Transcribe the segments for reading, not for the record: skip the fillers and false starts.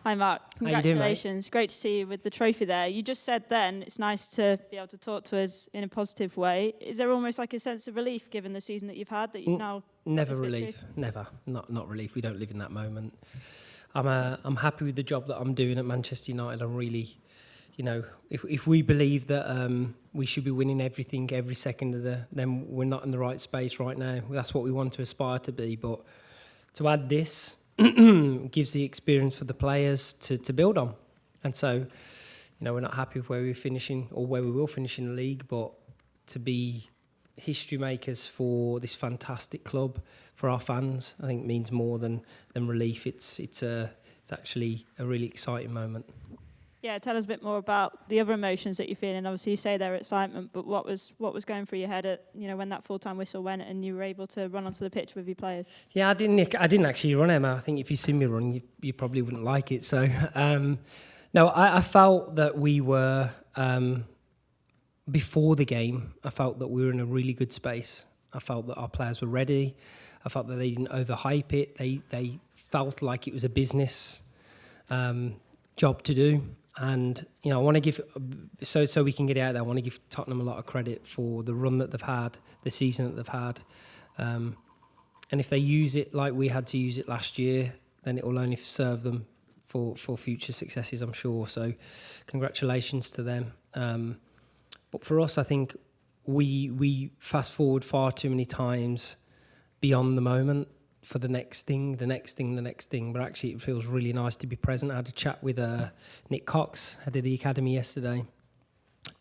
Hi Mark, How you doing, mate? congratulations. Great to see you with the trophy there. You just said then it's nice to be able to talk to us in a positive way. Is there almost like a sense of relief given the season that you've had that you've now Never got this relief, victory? never. Not relief. We don't live in that moment. I'm happy with the job that I'm doing at Manchester United. I'm really, if we believe that we should be winning everything every second of then we're not in the right space right now. That's what we want to aspire to be. But to add this gives the experience for the players to build on. And so, we're not happy with where we're finishing or where we will finish in the league, but to be history makers for this fantastic club, for our fans, I think means more than relief. It's actually a really exciting moment. Yeah, tell us a bit more about the other emotions that you're feeling. Obviously, you say they're excitement, but what was going through your head at when that full-time whistle went and you were able to run onto the pitch with your players? Yeah, I didn't actually run, Emma. I think if you see me run, you probably wouldn't like it. So, no, I felt that we were before the game. I felt that we were in a really good space. I felt that our players were ready. I felt that they didn't overhype it. They felt like it was a business job to do. And I want to give so we can get out there. I want to give Tottenham a lot of credit for the run that they've had, the season that they've had, and if they use it like we had to use it last year, then it will only serve them for future successes, I'm sure. So, congratulations to them. But for us, I think we fast forward far too many times beyond the moment for the next thing. But actually, it feels really nice to be present. I had a chat with Nick Cox, head of the academy, yesterday,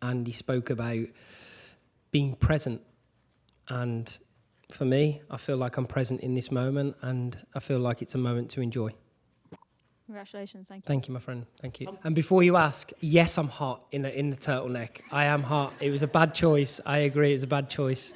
and he spoke about being present. And for me, I feel like I'm present in this moment, and I feel like it's a moment to enjoy. Congratulations, thank you. Thank you, my friend. Thank you. And before you ask, yes, I'm hot in the turtleneck. I am hot. It was a bad choice. I agree, it was a bad choice.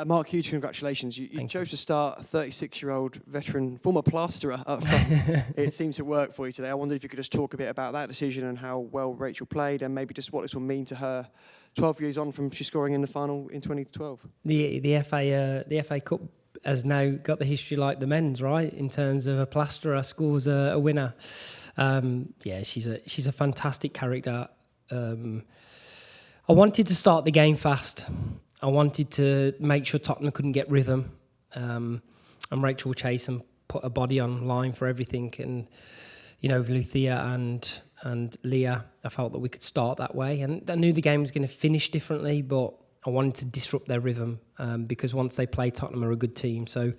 Mark, huge congratulations. You chose to start a 36-year-old veteran, former plasterer up front. It seemed to work for you today. I wondered if you could just talk a bit about that decision and how well Rachel played, and maybe just what this will mean to her 12 years on from she scoring in the final in 2012. The FA Cup has now got the history like the men's, right? In terms of a plasterer scores a winner. Yeah, she's a fantastic character. I wanted to start the game fast. I wanted to make sure Tottenham couldn't get rhythm. And Rachel will chase and put a body on line for everything. And, Luthia and Leah, I felt that we could start that way. And I knew the game was going to finish differently, but I wanted to disrupt their rhythm because once they play, Tottenham are a good team. So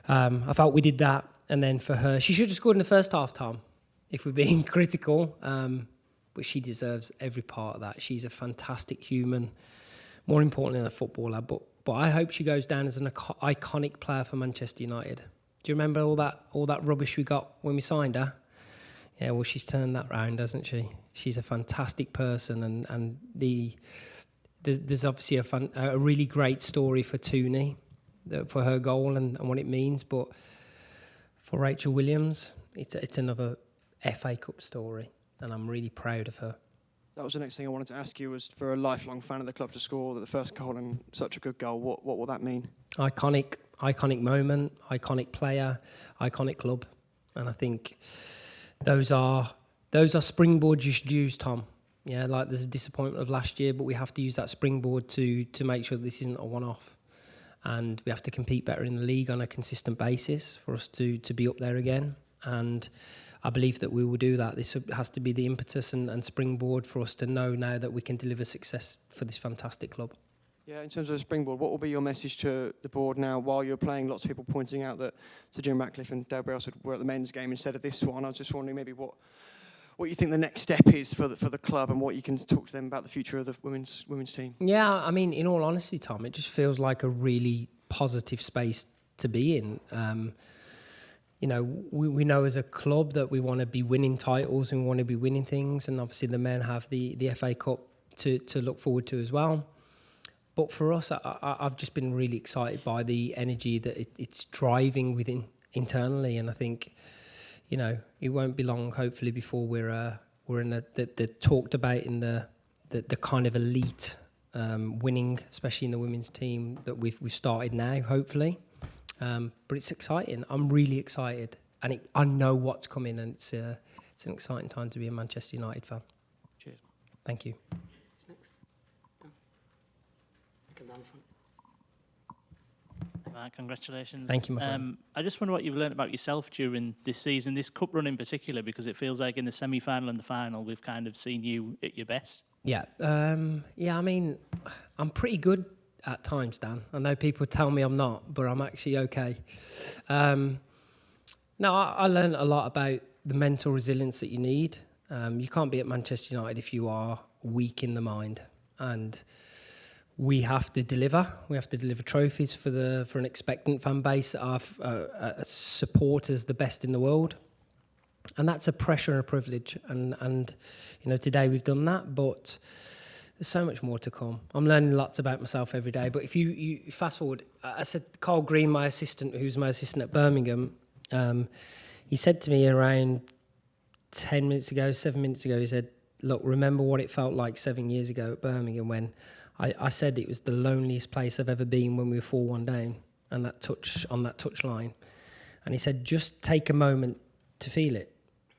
I felt we did that. And then for her, she should have scored in the first half time, if we're being critical. But she deserves every part of that. She's a fantastic human. More importantly than a footballer, but I hope she goes down as an iconic player for Manchester United. Do you remember all that rubbish we got when we signed her? Yeah, well, she's turned that round, hasn't she? She's a fantastic person, and there's obviously a really great story for Tooney, for her goal and what it means. But for Rachel Williams, it's another FA Cup story, and I'm really proud of her. That was the next thing I wanted to ask you, was for a lifelong fan of the club to score the first goal and such a good goal, what will that mean? Iconic moment, iconic player, iconic club. And I think those are springboards you should use, Tom. Yeah, like there's a disappointment of last year, but we have to use that springboard to make sure that this isn't a one-off. And we have to compete better in the league on a consistent basis for us to be up there again. And I believe that we will do that. This has to be the impetus and springboard for us to know now that we can deliver success for this fantastic club. Yeah, in terms of the springboard, what will be your message to the board now while you're playing? Lots of people pointing out that Sir Jim Ratcliffe and Dale Brailsford were at the men's game instead of this one. I was just wondering maybe what you think the next step is for the club and what you can talk to them about the future of the women's team. Yeah, I mean, in all honesty, Tom, it just feels like a really positive space to be in. We know as a club that we want to be winning titles and we want to be winning things, and obviously the men have the FA Cup to look forward to as well. But for us, I've just been really excited by the energy that it's driving within internally, and I think, it won't be long, hopefully, before we're in the talked about in the kind of elite winning, especially in the women's team that we've started now, hopefully. But it's exciting. I'm really excited. and I know what's coming, and it's an exciting time to be a Manchester United fan. Cheers. Thank you. Come down the front. Congratulations. Thank you, my friend. I just wonder what you've learned about yourself during this season, this cup run in particular, because it feels like in the semi-final and the final, we've kind of seen you at your best. Yeah. I mean, I'm pretty good at times, Dan. I know people tell me I'm not, but I'm actually okay. No, I learned a lot about the mental resilience that you need. You can't be at Manchester United if you are weak in the mind, and we have to deliver. We have to deliver trophies for an expectant fan base that are supporters the best in the world, and that's a pressure and a privilege. And today we've done that, but there's so much more to come. I'm learning lots about myself every day. But if you fast forward, I said Carl Green, my assistant, who's my assistant at Birmingham, he said to me around 7 minutes ago, he said, "Look, remember what it felt like 7 years ago at Birmingham when." I said it was the loneliest place I've ever been when we were 4-1 down and on that touch line. And he said, just take a moment to feel it.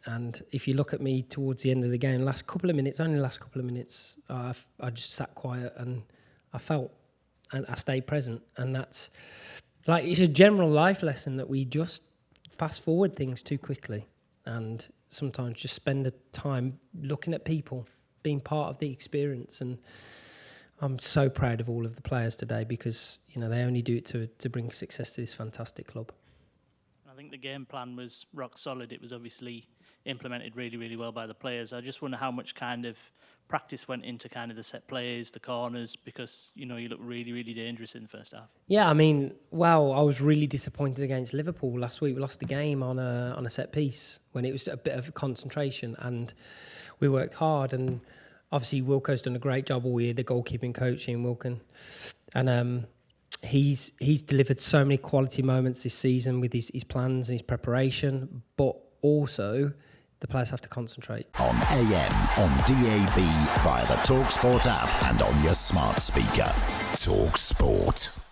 And if you look at me towards the end of the game, only last couple of minutes, I just sat quiet and I felt and I stayed present. And that's like, it's a general life lesson that we just fast forward things too quickly. And sometimes just spend the time looking at people, being part of the experience. And I'm so proud of all of the players today because, they only do it to bring success to this fantastic club. I think the game plan was rock solid. It was obviously implemented really, really well by the players. I just wonder how much kind of practice went into kind of the set plays, the corners, because, you look really, really dangerous in the first half. Yeah, I mean, I was really disappointed against Liverpool last week. We lost the game on a set piece when it was a bit of concentration, and we worked hard. And obviously, Wilco's done a great job all year, the goalkeeping coach in Wilkin. And he's delivered so many quality moments this season with his plans and his preparation, but also the players have to concentrate. On AM, on DAB, via the talkSPORT app and on your smart speaker. talkSPORT.